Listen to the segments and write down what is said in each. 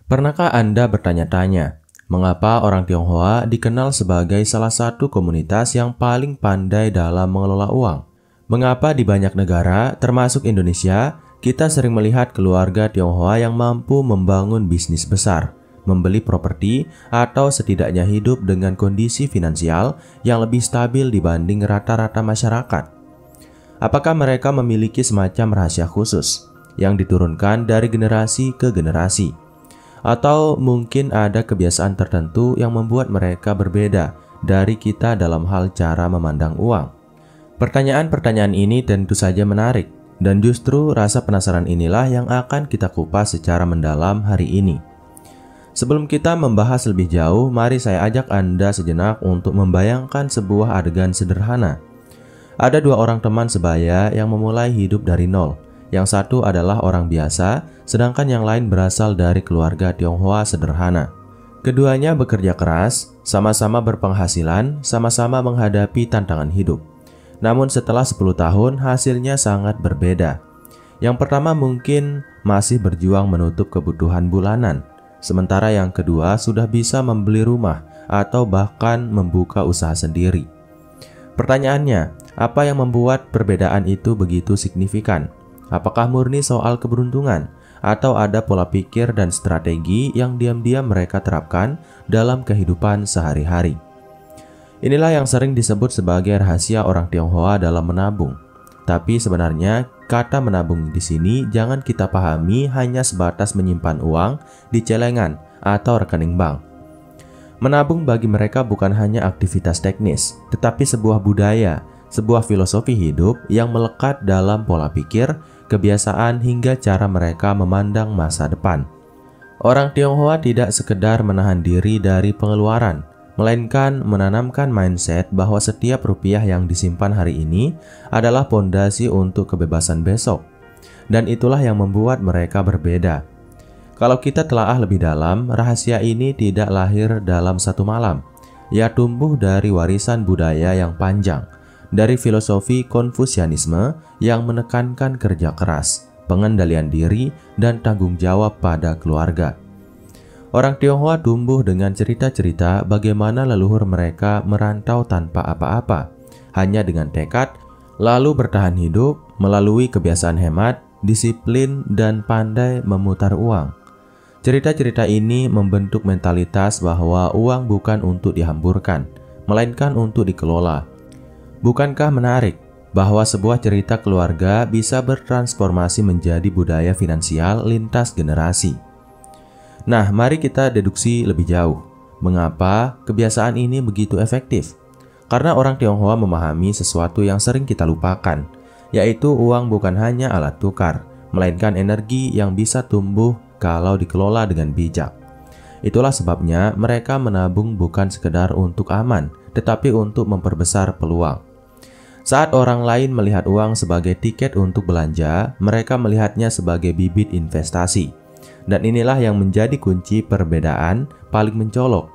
Pernahkah Anda bertanya-tanya, mengapa orang Tionghoa dikenal sebagai salah satu komunitas yang paling pandai dalam mengelola uang? Mengapa di banyak negara, termasuk Indonesia, kita sering melihat keluarga Tionghoa yang mampu membangun bisnis besar, membeli properti, atau setidaknya hidup dengan kondisi finansial yang lebih stabil dibanding rata-rata masyarakat? Apakah mereka memiliki semacam rahasia khusus yang diturunkan dari generasi ke generasi? Atau mungkin ada kebiasaan tertentu yang membuat mereka berbeda dari kita dalam hal cara memandang uang? Pertanyaan-pertanyaan ini tentu saja menarik, dan justru rasa penasaran inilah yang akan kita kupas secara mendalam hari ini. Sebelum kita membahas lebih jauh, mari saya ajak Anda sejenak untuk membayangkan sebuah adegan sederhana. Ada dua orang teman sebaya yang memulai hidup dari nol. Yang satu adalah orang biasa, sedangkan yang lain berasal dari keluarga Tionghoa sederhana. Keduanya bekerja keras, sama-sama berpenghasilan, sama-sama menghadapi tantangan hidup. Namun setelah 10 tahun, hasilnya sangat berbeda. Yang pertama mungkin masih berjuang menutup kebutuhan bulanan, sementara yang kedua sudah bisa membeli rumah atau bahkan membuka usaha sendiri. Pertanyaannya, apa yang membuat perbedaan itu begitu signifikan? Apakah murni soal keberuntungan, atau ada pola pikir dan strategi yang diam-diam mereka terapkan dalam kehidupan sehari-hari? Inilah yang sering disebut sebagai rahasia orang Tionghoa dalam menabung. Tapi sebenarnya kata menabung di sini jangan kita pahami hanya sebatas menyimpan uang di celengan atau rekening bank. Menabung bagi mereka bukan hanya aktivitas teknis, tetapi sebuah budaya, sebuah filosofi hidup yang melekat dalam pola pikir, kebiasaan hingga cara mereka memandang masa depan. Orang Tionghoa tidak sekedar menahan diri dari pengeluaran, melainkan menanamkan mindset bahwa setiap rupiah yang disimpan hari ini adalah pondasi untuk kebebasan besok. Dan itulah yang membuat mereka berbeda. Kalau kita telaah lebih dalam, rahasia ini tidak lahir dalam satu malam. Ia tumbuh dari warisan budaya yang panjang, dari filosofi Konfusianisme yang menekankan kerja keras, pengendalian diri, dan tanggung jawab pada keluarga. Orang Tionghoa tumbuh dengan cerita-cerita bagaimana leluhur mereka merantau tanpa apa-apa, hanya dengan tekad, lalu bertahan hidup melalui kebiasaan hemat, disiplin, dan pandai memutar uang. Cerita-cerita ini membentuk mentalitas bahwa uang bukan untuk dihamburkan, melainkan untuk dikelola. Bukankah menarik bahwa sebuah cerita keluarga bisa bertransformasi menjadi budaya finansial lintas generasi? Nah, mari kita deduksi lebih jauh. Mengapa kebiasaan ini begitu efektif? Karena orang Tionghoa memahami sesuatu yang sering kita lupakan, yaitu uang bukan hanya alat tukar, melainkan energi yang bisa tumbuh kalau dikelola dengan bijak. Itulah sebabnya mereka menabung bukan sekedar untuk aman, tetapi untuk memperbesar peluang. Saat orang lain melihat uang sebagai tiket untuk belanja, mereka melihatnya sebagai bibit investasi. Dan inilah yang menjadi kunci perbedaan paling mencolok.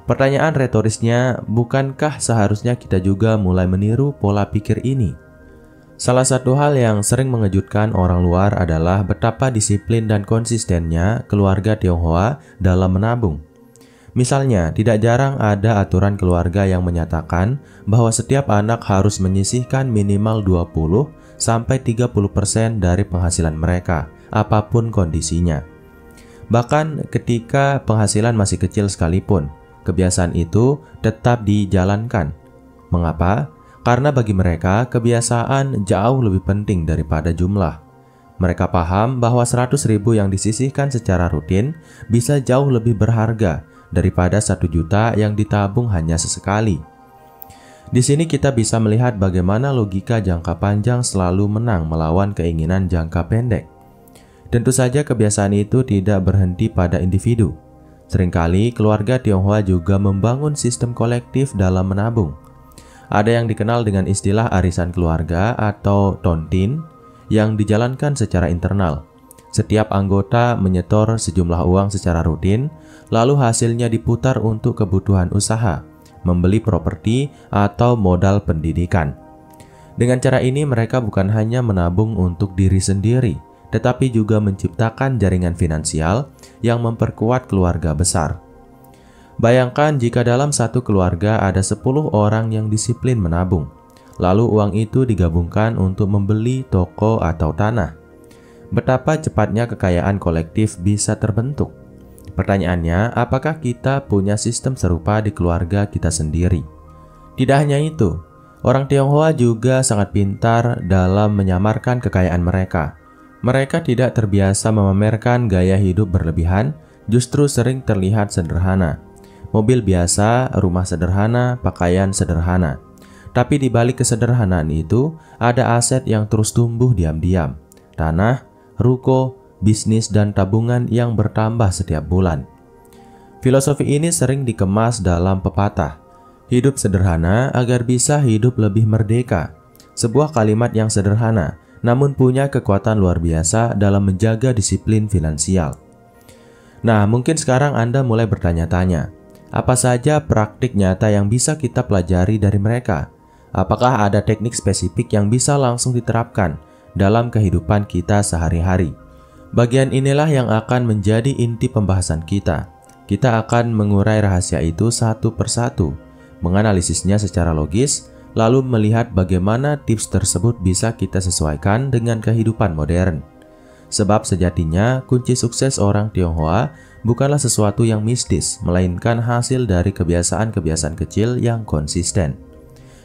Pertanyaan retorisnya, bukankah seharusnya kita juga mulai meniru pola pikir ini? Salah satu hal yang sering mengejutkan orang luar adalah betapa disiplin dan konsistennya keluarga Tionghoa dalam menabung. Misalnya, tidak jarang ada aturan keluarga yang menyatakan bahwa setiap anak harus menyisihkan minimal 20-30% dari penghasilan mereka, apapun kondisinya. Bahkan ketika penghasilan masih kecil sekalipun, kebiasaan itu tetap dijalankan. Mengapa? Karena bagi mereka, kebiasaan jauh lebih penting daripada jumlah. Mereka paham bahwa 100.000 yang disisihkan secara rutin bisa jauh lebih berharga daripada 1 juta yang ditabung hanya sesekali. Di sini kita bisa melihat bagaimana logika jangka panjang selalu menang melawan keinginan jangka pendek. Tentu saja kebiasaan itu tidak berhenti pada individu. Seringkali keluarga Tionghoa juga membangun sistem kolektif dalam menabung. Ada yang dikenal dengan istilah arisan keluarga atau tontin yang dijalankan secara internal. Setiap anggota menyetor sejumlah uang secara rutin, lalu hasilnya diputar untuk kebutuhan usaha, membeli properti, atau modal pendidikan. Dengan cara ini mereka bukan hanya menabung untuk diri sendiri, tetapi juga menciptakan jaringan finansial yang memperkuat keluarga besar. Bayangkan jika dalam satu keluarga ada 10 orang yang disiplin menabung, lalu uang itu digabungkan untuk membeli toko atau tanah. Betapa cepatnya kekayaan kolektif bisa terbentuk. Pertanyaannya, apakah kita punya sistem serupa di keluarga kita sendiri? Tidak hanya itu, orang Tionghoa juga sangat pintar dalam menyamarkan kekayaan mereka. Mereka tidak terbiasa memamerkan gaya hidup berlebihan, justru sering terlihat sederhana. Mobil biasa, rumah sederhana, pakaian sederhana. Tapi di balik kesederhanaan itu, ada aset yang terus tumbuh diam-diam. Tanah, ruko, bisnis, dan tabungan yang bertambah setiap bulan. Filosofi ini sering dikemas dalam pepatah, hidup sederhana agar bisa hidup lebih merdeka. Sebuah kalimat yang sederhana, namun punya kekuatan luar biasa dalam menjaga disiplin finansial. Nah, mungkin sekarang Anda mulai bertanya-tanya, apa saja praktik nyata yang bisa kita pelajari dari mereka? Apakah ada teknik spesifik yang bisa langsung diterapkan dalam kehidupan kita sehari-hari? Bagian inilah yang akan menjadi inti pembahasan kita. Kita akan mengurai rahasia itu satu persatu, menganalisisnya secara logis, lalu melihat bagaimana tips tersebut bisa kita sesuaikan dengan kehidupan modern. Sebab sejatinya kunci sukses orang Tionghoa bukanlah sesuatu yang mistis, melainkan hasil dari kebiasaan-kebiasaan kecil yang konsisten.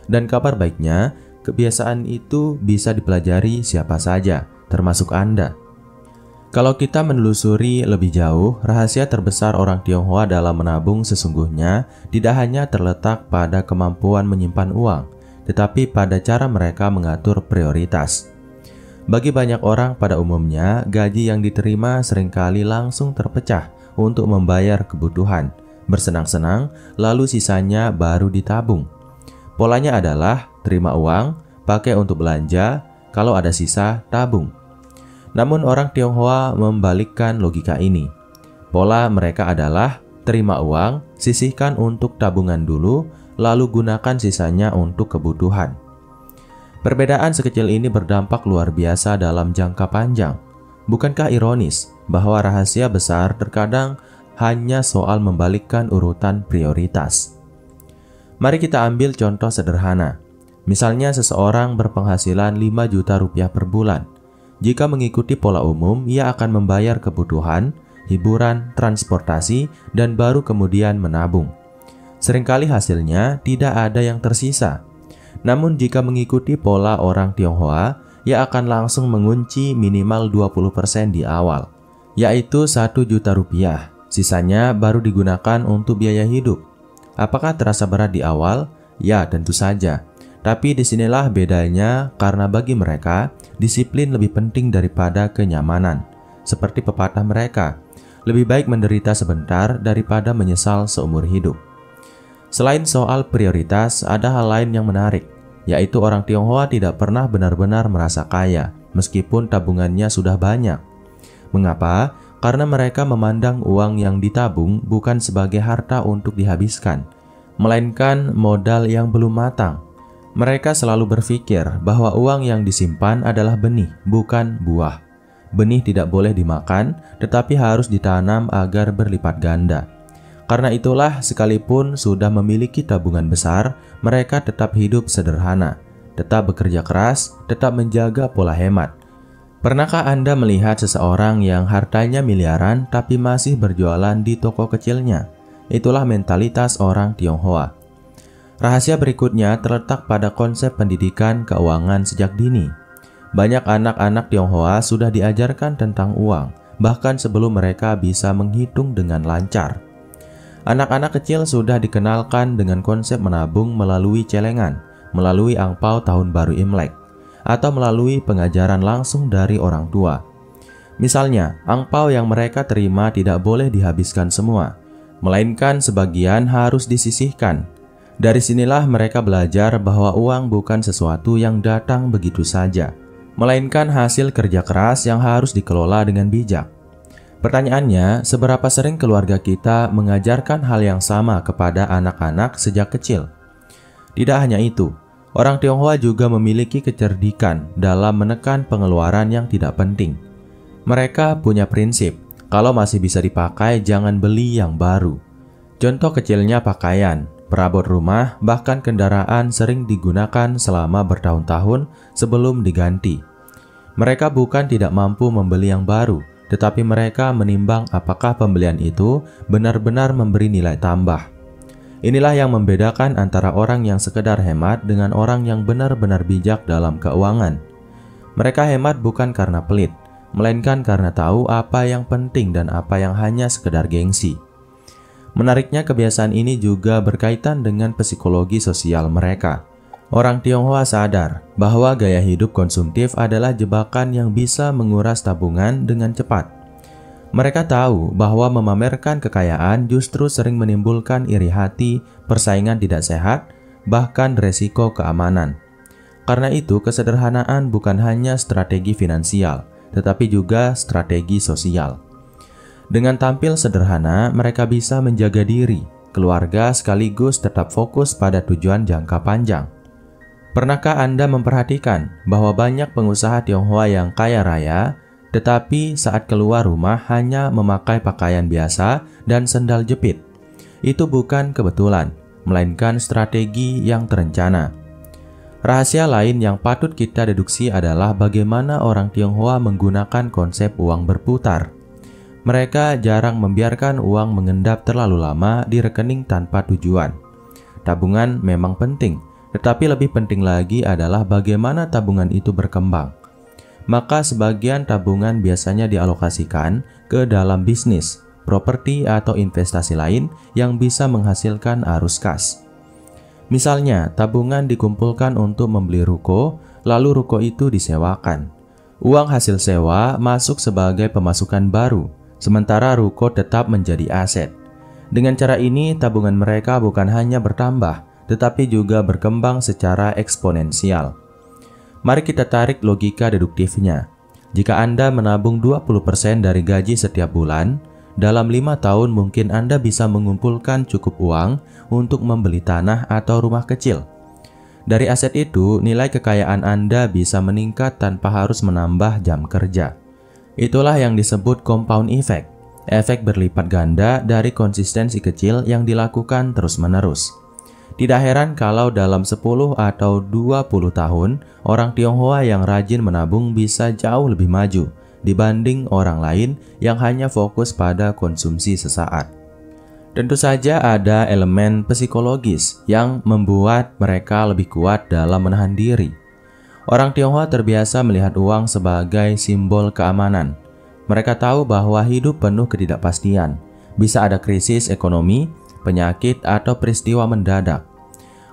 Dan kabar baiknya, kebiasaan itu bisa dipelajari siapa saja, termasuk Anda. Kalau kita menelusuri lebih jauh, rahasia terbesar orang Tionghoa dalam menabung sesungguhnya tidak hanya terletak pada kemampuan menyimpan uang, tetapi pada cara mereka mengatur prioritas. Bagi banyak orang pada umumnya, gaji yang diterima seringkali langsung terpecah untuk membayar kebutuhan, bersenang-senang, lalu sisanya baru ditabung. Polanya adalah terima uang, pakai untuk belanja, kalau ada sisa, tabung. Namun orang Tionghoa membalikkan logika ini. Pola mereka adalah terima uang, sisihkan untuk tabungan dulu, lalu gunakan sisanya untuk kebutuhan. Perbedaan sekecil ini berdampak luar biasa dalam jangka panjang. Bukankah ironis bahwa rahasia besar terkadang hanya soal membalikkan urutan prioritas? Mari kita ambil contoh sederhana. Misalnya seseorang berpenghasilan 5 juta rupiah per bulan. Jika mengikuti pola umum, ia akan membayar kebutuhan, hiburan, transportasi, dan baru kemudian menabung. Seringkali hasilnya tidak ada yang tersisa. Namun jika mengikuti pola orang Tionghoa, ia akan langsung mengunci minimal 20% di awal, yaitu 1 juta rupiah. Sisanya baru digunakan untuk biaya hidup. Apakah terasa berat di awal? Ya, tentu saja. Tapi disinilah bedanya, karena bagi mereka, disiplin lebih penting daripada kenyamanan. Seperti pepatah mereka, lebih baik menderita sebentar daripada menyesal seumur hidup. Selain soal prioritas, ada hal lain yang menarik, yaitu orang Tionghoa tidak pernah benar-benar merasa kaya, meskipun tabungannya sudah banyak. Mengapa? Karena mereka memandang uang yang ditabung bukan sebagai harta untuk dihabiskan, melainkan modal yang belum matang. Mereka selalu berpikir bahwa uang yang disimpan adalah benih, bukan buah. Benih tidak boleh dimakan, tetapi harus ditanam agar berlipat ganda. Karena itulah, sekalipun sudah memiliki tabungan besar, mereka tetap hidup sederhana, tetap bekerja keras, tetap menjaga pola hemat. Pernahkah Anda melihat seseorang yang hartanya miliaran tapi masih berjualan di toko kecilnya? Itulah mentalitas orang Tionghoa. Rahasia berikutnya terletak pada konsep pendidikan keuangan sejak dini. Banyak anak-anak Tionghoa sudah diajarkan tentang uang, bahkan sebelum mereka bisa menghitung dengan lancar. Anak-anak kecil sudah dikenalkan dengan konsep menabung melalui celengan, melalui angpau tahun baru Imlek, atau melalui pengajaran langsung dari orang tua. Misalnya, angpau yang mereka terima tidak boleh dihabiskan semua, melainkan sebagian harus disisihkan. Dari sinilah mereka belajar bahwa uang bukan sesuatu yang datang begitu saja, melainkan hasil kerja keras yang harus dikelola dengan bijak. Pertanyaannya, seberapa sering keluarga kita mengajarkan hal yang sama kepada anak-anak sejak kecil? Tidak hanya itu, orang Tionghoa juga memiliki kecerdikan dalam menekan pengeluaran yang tidak penting. Mereka punya prinsip, Kalau masih bisa dipakai, jangan beli yang baru. Contoh kecilnya pakaian, perabot rumah, bahkan kendaraan sering digunakan selama bertahun-tahun sebelum diganti. Mereka bukan tidak mampu membeli yang baru, tetapi mereka menimbang apakah pembelian itu benar-benar memberi nilai tambah. Inilah yang membedakan antara orang yang sekedar hemat dengan orang yang benar-benar bijak dalam keuangan. Mereka hemat bukan karena pelit, melainkan karena tahu apa yang penting dan apa yang hanya sekedar gengsi. Menariknya, kebiasaan ini juga berkaitan dengan psikologi sosial mereka. Orang Tionghoa sadar bahwa gaya hidup konsumtif adalah jebakan yang bisa menguras tabungan dengan cepat. Mereka tahu bahwa memamerkan kekayaan justru sering menimbulkan iri hati, persaingan tidak sehat, bahkan resiko keamanan. Karena itu, kesederhanaan bukan hanya strategi finansial, tetapi juga strategi sosial. Dengan tampil sederhana, mereka bisa menjaga diri, keluarga, sekaligus tetap fokus pada tujuan jangka panjang. Pernahkah Anda memperhatikan bahwa banyak pengusaha Tionghoa yang kaya raya, tetapi saat keluar rumah hanya memakai pakaian biasa dan sendal jepit? Itu bukan kebetulan, melainkan strategi yang terencana. Rahasia lain yang patut kita deduksi adalah bagaimana orang Tionghoa menggunakan konsep uang berputar. Mereka jarang membiarkan uang mengendap terlalu lama di rekening tanpa tujuan. Tabungan memang penting, tetapi lebih penting lagi adalah bagaimana tabungan itu berkembang. Maka sebagian tabungan biasanya dialokasikan ke dalam bisnis, properti atau investasi lain yang bisa menghasilkan arus kas. Misalnya, tabungan dikumpulkan untuk membeli ruko, lalu ruko itu disewakan. Uang hasil sewa masuk sebagai pemasukan baru, sementara ruko tetap menjadi aset. Dengan cara ini, tabungan mereka bukan hanya bertambah, tetapi juga berkembang secara eksponensial. Mari kita tarik logika deduktifnya. Jika Anda menabung 20% dari gaji setiap bulan, dalam 5 tahun mungkin Anda bisa mengumpulkan cukup uang untuk membeli tanah atau rumah kecil. Dari aset itu, nilai kekayaan Anda bisa meningkat tanpa harus menambah jam kerja. Itulah yang disebut compound effect, efek berlipat ganda dari konsistensi kecil yang dilakukan terus-menerus. Tidak heran kalau dalam 10 atau 20 tahun, orang Tionghoa yang rajin menabung bisa jauh lebih maju dibanding orang lain yang hanya fokus pada konsumsi sesaat. Tentu saja ada elemen psikologis yang membuat mereka lebih kuat dalam menahan diri. Orang Tionghoa terbiasa melihat uang sebagai simbol keamanan. Mereka tahu bahwa hidup penuh ketidakpastian. Bisa ada krisis ekonomi, penyakit, atau peristiwa mendadak.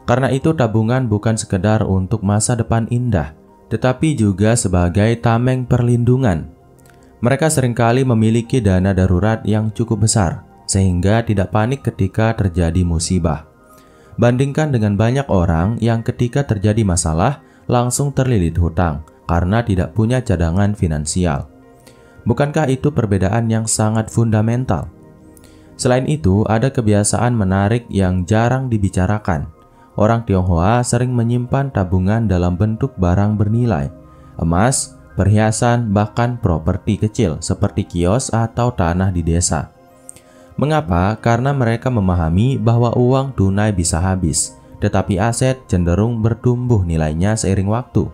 Karena itu tabungan bukan sekedar untuk masa depan indah, tetapi juga sebagai tameng perlindungan. Mereka seringkali memiliki dana darurat yang cukup besar, sehingga tidak panik ketika terjadi musibah. Bandingkan dengan banyak orang yang ketika terjadi masalah, langsung terlilit hutang karena tidak punya cadangan finansial. Bukankah itu perbedaan yang sangat fundamental? Selain itu, ada kebiasaan menarik yang jarang dibicarakan. Orang Tionghoa sering menyimpan tabungan dalam bentuk barang bernilai, emas, perhiasan, bahkan properti kecil seperti kios atau tanah di desa. Mengapa? Karena mereka memahami bahwa uang tunai bisa habis, tetapi aset cenderung bertumbuh nilainya seiring waktu.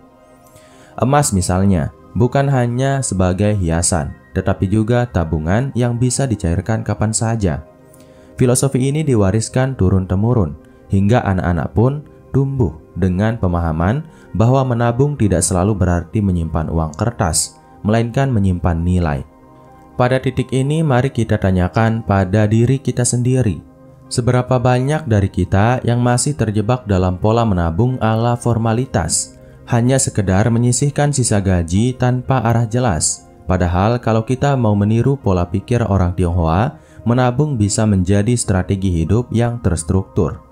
Emas misalnya, bukan hanya sebagai hiasan, tetapi juga tabungan yang bisa dicairkan kapan saja. Filosofi ini diwariskan turun-temurun, hingga anak-anak pun tumbuh dengan pemahaman bahwa menabung tidak selalu berarti menyimpan uang kertas, melainkan menyimpan nilai. Pada titik ini, mari kita tanyakan pada diri kita sendiri. Seberapa banyak dari kita yang masih terjebak dalam pola menabung ala formalitas, hanya sekedar menyisihkan sisa gaji tanpa arah jelas? Padahal kalau kita mau meniru pola pikir orang Tionghoa, menabung bisa menjadi strategi hidup yang terstruktur.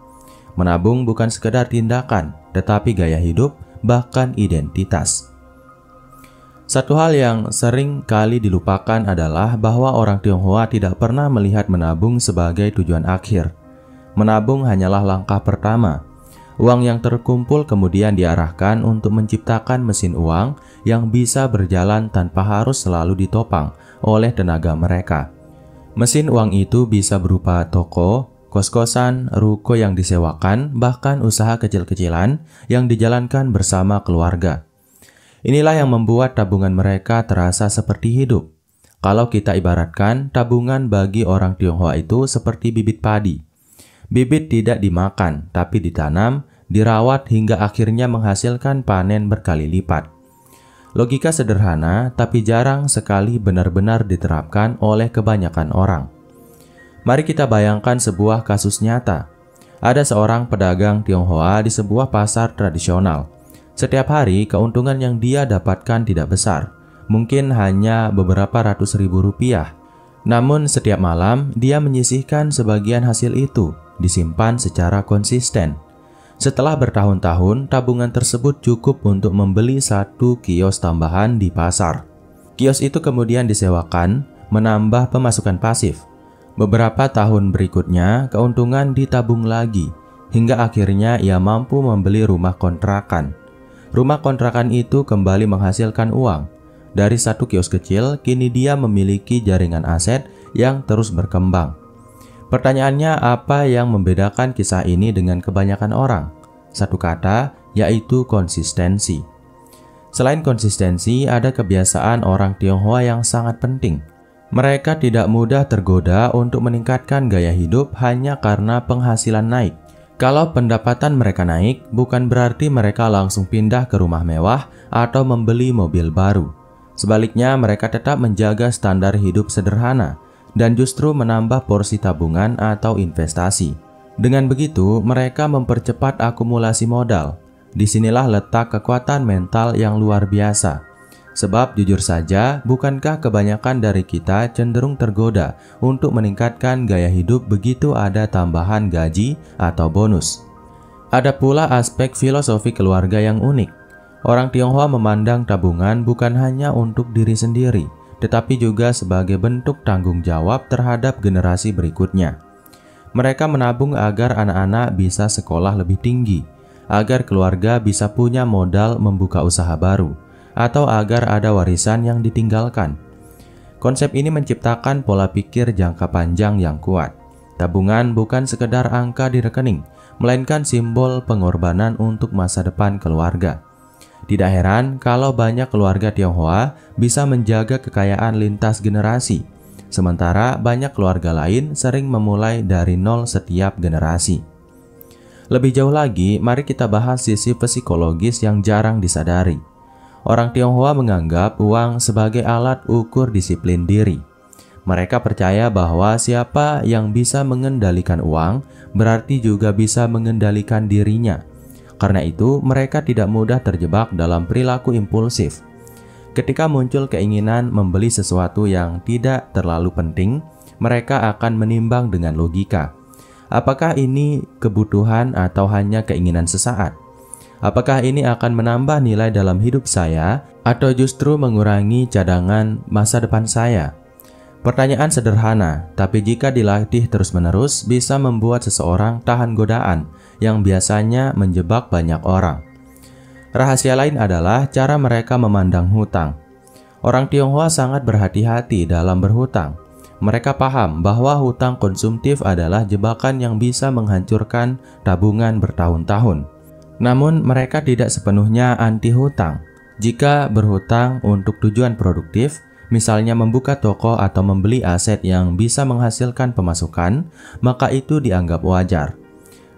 Menabung bukan sekedar tindakan, tetapi gaya hidup, bahkan identitas. Satu hal yang sering kali dilupakan adalah bahwa orang Tionghoa tidak pernah melihat menabung sebagai tujuan akhir. Menabung hanyalah langkah pertama. Uang yang terkumpul kemudian diarahkan untuk menciptakan mesin uang yang bisa berjalan tanpa harus selalu ditopang oleh tenaga mereka. Mesin uang itu bisa berupa toko, kos-kosan, ruko yang disewakan, bahkan usaha kecil-kecilan yang dijalankan bersama keluarga. Inilah yang membuat tabungan mereka terasa seperti hidup. Kalau kita ibaratkan, tabungan bagi orang Tionghoa itu seperti bibit padi. Bibit tidak dimakan, tapi ditanam, dirawat hingga akhirnya menghasilkan panen berkali lipat. Logika sederhana, tapi jarang sekali benar-benar diterapkan oleh kebanyakan orang. Mari kita bayangkan sebuah kasus nyata. Ada seorang pedagang Tionghoa di sebuah pasar tradisional. Setiap hari, keuntungan yang dia dapatkan tidak besar, mungkin hanya beberapa ratus ribu rupiah. Namun setiap malam, dia menyisihkan sebagian hasil itu, disimpan secara konsisten. Setelah bertahun-tahun, tabungan tersebut cukup untuk membeli satu kios tambahan di pasar. Kios itu kemudian disewakan, menambah pemasukan pasif. Beberapa tahun berikutnya, keuntungan ditabung lagi, hingga akhirnya ia mampu membeli rumah kontrakan. Rumah kontrakan itu kembali menghasilkan uang. Dari satu kios kecil, kini dia memiliki jaringan aset yang terus berkembang. Pertanyaannya, apa yang membedakan kisah ini dengan kebanyakan orang? Satu kata, yaitu konsistensi. Selain konsistensi, ada kebiasaan orang Tionghoa yang sangat penting. Mereka tidak mudah tergoda untuk meningkatkan gaya hidup hanya karena penghasilan naik. Kalau pendapatan mereka naik, bukan berarti mereka langsung pindah ke rumah mewah atau membeli mobil baru. Sebaliknya, mereka tetap menjaga standar hidup sederhana dan justru menambah porsi tabungan atau investasi. Dengan begitu, mereka mempercepat akumulasi modal. Disinilah letak kekuatan mental yang luar biasa. Sebab jujur saja, bukankah kebanyakan dari kita cenderung tergoda untuk meningkatkan gaya hidup begitu ada tambahan gaji atau bonus? Ada pula aspek filosofi keluarga yang unik. Orang Tionghoa memandang tabungan bukan hanya untuk diri sendiri, tetapi juga sebagai bentuk tanggung jawab terhadap generasi berikutnya. Mereka menabung agar anak-anak bisa sekolah lebih tinggi, agar keluarga bisa punya modal membuka usaha baru, atau agar ada warisan yang ditinggalkan. Konsep ini menciptakan pola pikir jangka panjang yang kuat. Tabungan bukan sekedar angka di rekening, melainkan simbol pengorbanan untuk masa depan keluarga. Tidak heran kalau banyak keluarga Tionghoa bisa menjaga kekayaan lintas generasi, sementara banyak keluarga lain sering memulai dari nol setiap generasi. Lebih jauh lagi, mari kita bahas sisi psikologis yang jarang disadari. Orang Tionghoa menganggap uang sebagai alat ukur disiplin diri. Mereka percaya bahwa siapa yang bisa mengendalikan uang berarti juga bisa mengendalikan dirinya. Karena itu, mereka tidak mudah terjebak dalam perilaku impulsif. Ketika muncul keinginan membeli sesuatu yang tidak terlalu penting, mereka akan menimbang dengan logika. Apakah ini kebutuhan atau hanya keinginan sesaat? Apakah ini akan menambah nilai dalam hidup saya atau justru mengurangi cadangan masa depan saya? Pertanyaan sederhana, tapi jika dilatih terus-menerus bisa membuat seseorang tahan godaan yang biasanya menjebak banyak orang. Rahasia lain adalah cara mereka memandang hutang. Orang Tionghoa sangat berhati-hati dalam berhutang. Mereka paham bahwa hutang konsumtif adalah jebakan yang bisa menghancurkan tabungan bertahun-tahun. Namun mereka tidak sepenuhnya anti hutang. Jika berhutang untuk tujuan produktif, misalnya membuka toko atau membeli aset yang bisa menghasilkan pemasukan, maka itu dianggap wajar.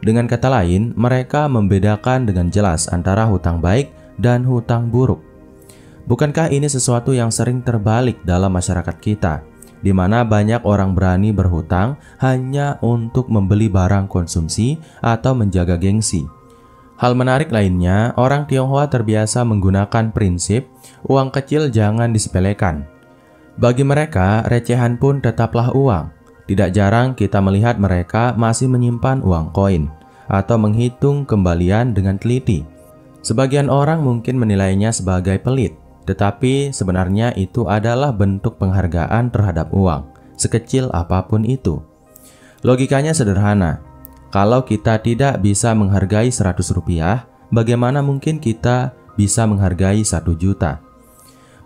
Dengan kata lain, mereka membedakan dengan jelas antara hutang baik dan hutang buruk. Bukankah ini sesuatu yang sering terbalik dalam masyarakat kita, di mana banyak orang berani berhutang hanya untuk membeli barang konsumsi atau menjaga gengsi? Hal menarik lainnya, orang Tionghoa terbiasa menggunakan prinsip uang kecil jangan disepelekan. Bagi mereka, recehan pun tetaplah uang. Tidak jarang kita melihat mereka masih menyimpan uang koin atau menghitung kembalian dengan teliti. Sebagian orang mungkin menilainya sebagai pelit, tetapi sebenarnya itu adalah bentuk penghargaan terhadap uang, sekecil apapun itu. Logikanya sederhana. Kalau kita tidak bisa menghargai 100 rupiah, bagaimana mungkin kita bisa menghargai 1 juta?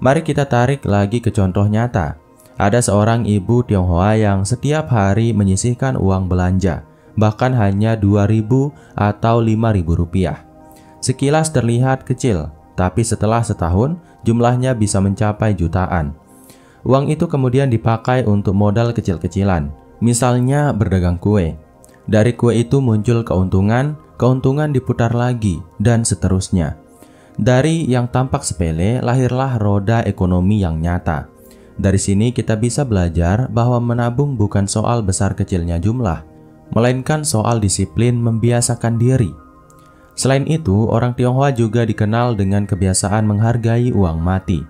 Mari kita tarik lagi ke contoh nyata. Ada seorang ibu Tionghoa yang setiap hari menyisihkan uang belanja, bahkan hanya 2.000 atau 5.000 rupiah. Sekilas terlihat kecil, tapi setelah setahun jumlahnya bisa mencapai jutaan. Uang itu kemudian dipakai untuk modal kecil-kecilan, misalnya berdagang kue. Dari kue itu muncul keuntungan, keuntungan diputar lagi, dan seterusnya. Dari yang tampak sepele, lahirlah roda ekonomi yang nyata. Dari sini kita bisa belajar bahwa menabung bukan soal besar kecilnya jumlah, melainkan soal disiplin membiasakan diri. Selain itu, orang Tionghoa juga dikenal dengan kebiasaan menghargai uang mati.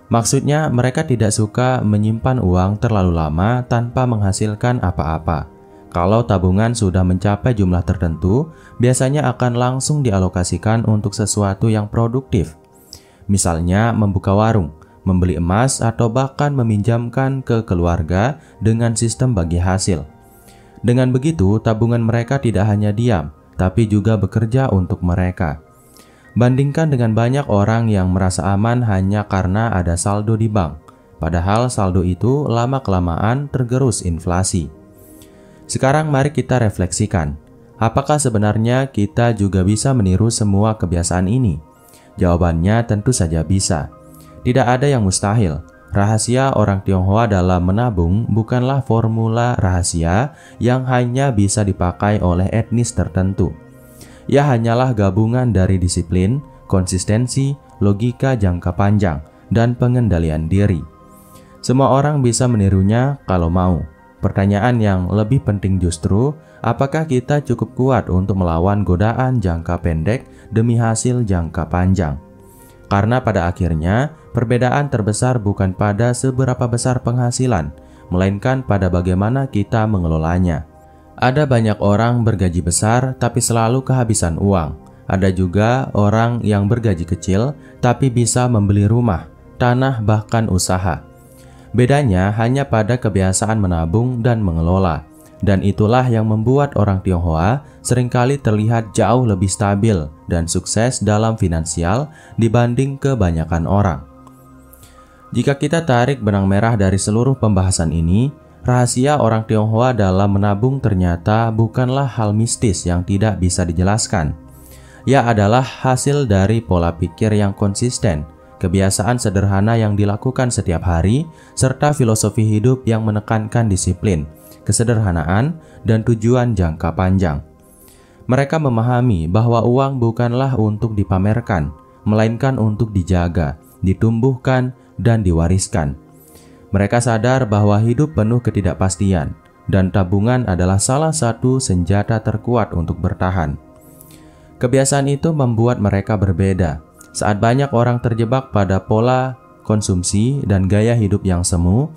Maksudnya, mereka tidak suka menyimpan uang terlalu lama tanpa menghasilkan apa-apa. Kalau tabungan sudah mencapai jumlah tertentu, biasanya akan langsung dialokasikan untuk sesuatu yang produktif. Misalnya membuka warung, membeli emas, atau bahkan meminjamkan ke keluarga dengan sistem bagi hasil. Dengan begitu, tabungan mereka tidak hanya diam, tapi juga bekerja untuk mereka. Bandingkan dengan banyak orang yang merasa aman hanya karena ada saldo di bank, padahal saldo itu lama-kelamaan tergerus inflasi. Sekarang mari kita refleksikan, apakah sebenarnya kita juga bisa meniru semua kebiasaan ini? Jawabannya tentu saja bisa. Tidak ada yang mustahil. Rahasia orang Tionghoa dalam menabung bukanlah formula rahasia yang hanya bisa dipakai oleh etnis tertentu. Ia hanyalah gabungan dari disiplin, konsistensi, logika jangka panjang, dan pengendalian diri. Semua orang bisa menirunya kalau mau. Pertanyaan yang lebih penting justru, apakah kita cukup kuat untuk melawan godaan jangka pendek demi hasil jangka panjang? Karena pada akhirnya, perbedaan terbesar bukan pada seberapa besar penghasilan, melainkan pada bagaimana kita mengelolanya. Ada banyak orang bergaji besar tapi selalu kehabisan uang. Ada juga orang yang bergaji kecil tapi bisa membeli rumah, tanah, bahkan usaha. Bedanya hanya pada kebiasaan menabung dan mengelola. Dan itulah yang membuat orang Tionghoa seringkali terlihat jauh lebih stabil dan sukses dalam finansial dibanding kebanyakan orang. Jika kita tarik benang merah dari seluruh pembahasan ini, rahasia orang Tionghoa dalam menabung ternyata bukanlah hal mistis yang tidak bisa dijelaskan. Ia adalah hasil dari pola pikir yang konsisten, kebiasaan sederhana yang dilakukan setiap hari, serta filosofi hidup yang menekankan disiplin, kesederhanaan, dan tujuan jangka panjang. Mereka memahami bahwa uang bukanlah untuk dipamerkan, melainkan untuk dijaga, ditumbuhkan, dan diwariskan. Mereka sadar bahwa hidup penuh ketidakpastian, dan tabungan adalah salah satu senjata terkuat untuk bertahan. Kebiasaan itu membuat mereka berbeda. Saat banyak orang terjebak pada pola konsumsi dan gaya hidup yang semu,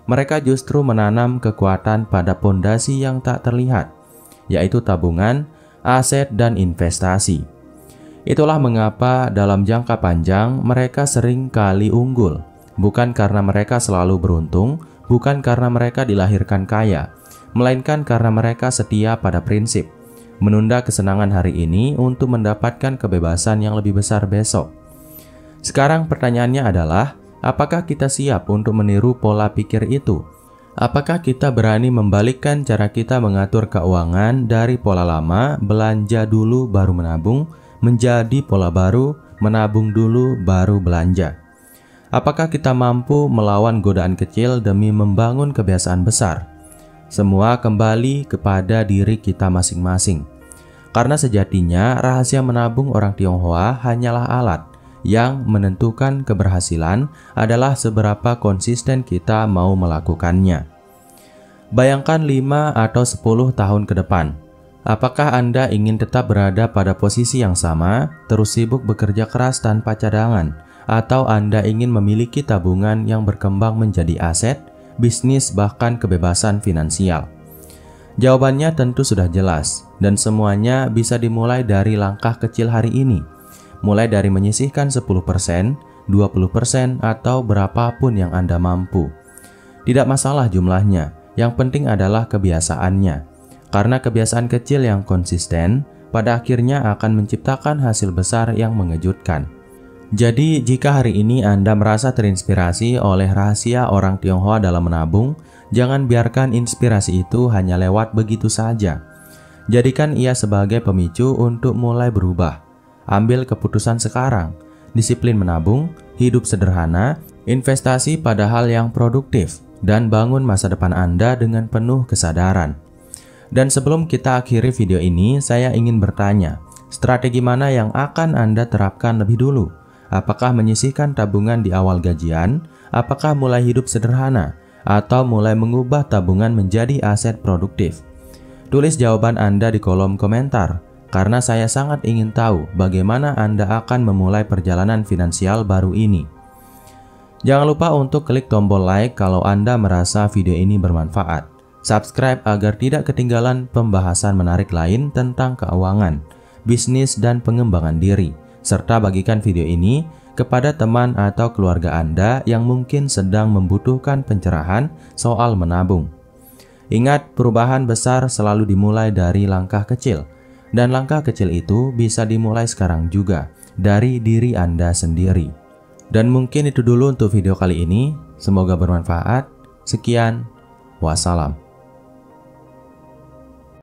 mereka justru menanam kekuatan pada pondasi yang tak terlihat, yaitu tabungan, aset, dan investasi. Itulah mengapa dalam jangka panjang mereka sering kali unggul, bukan karena mereka selalu beruntung, bukan karena mereka dilahirkan kaya, melainkan karena mereka setia pada prinsip, menunda kesenangan hari ini untuk mendapatkan kebebasan yang lebih besar besok. Sekarang pertanyaannya adalah, apakah kita siap untuk meniru pola pikir itu? Apakah kita berani membalikkan cara kita mengatur keuangan dari pola lama, belanja dulu baru menabung, menjadi pola baru, menabung dulu baru belanja? Apakah kita mampu melawan godaan kecil demi membangun kebiasaan besar? Semua kembali kepada diri kita masing-masing. Karena sejatinya rahasia menabung orang Tionghoa hanyalah alat. Yang menentukan keberhasilan adalah seberapa konsisten kita mau melakukannya. Bayangkan 5 atau 10 tahun ke depan. Apakah Anda ingin tetap berada pada posisi yang sama, terus sibuk bekerja keras tanpa cadangan? Atau Anda ingin memiliki tabungan yang berkembang menjadi aset, bisnis, bahkan kebebasan finansial? Jawabannya tentu sudah jelas, dan semuanya bisa dimulai dari langkah kecil hari ini. Mulai dari menyisihkan 10%, 20%, atau berapapun yang Anda mampu. Tidak masalah jumlahnya, yang penting adalah kebiasaannya. Karena kebiasaan kecil yang konsisten, pada akhirnya akan menciptakan hasil besar yang mengejutkan. Jadi, jika hari ini Anda merasa terinspirasi oleh rahasia orang Tionghoa dalam menabung, jangan biarkan inspirasi itu hanya lewat begitu saja. Jadikan ia sebagai pemicu untuk mulai berubah. Ambil keputusan sekarang, disiplin menabung, hidup sederhana, investasi pada hal yang produktif, dan bangun masa depan Anda dengan penuh kesadaran. Dan sebelum kita akhiri video ini, saya ingin bertanya, strategi mana yang akan Anda terapkan lebih dulu? Apakah menyisihkan tabungan di awal gajian? Apakah mulai hidup sederhana? Atau mulai mengubah tabungan menjadi aset produktif? Tulis jawaban Anda di kolom komentar, karena saya sangat ingin tahu bagaimana Anda akan memulai perjalanan finansial baru ini. Jangan lupa untuk klik tombol like kalau Anda merasa video ini bermanfaat. Subscribe agar tidak ketinggalan pembahasan menarik lain tentang keuangan, bisnis, dan pengembangan diri. Serta bagikan video ini kepada teman atau keluarga Anda yang mungkin sedang membutuhkan pencerahan soal menabung. Ingat, perubahan besar selalu dimulai dari langkah kecil, dan langkah kecil itu bisa dimulai sekarang juga dari diri Anda sendiri. Dan mungkin itu dulu untuk video kali ini. Semoga bermanfaat. Sekian, wassalam.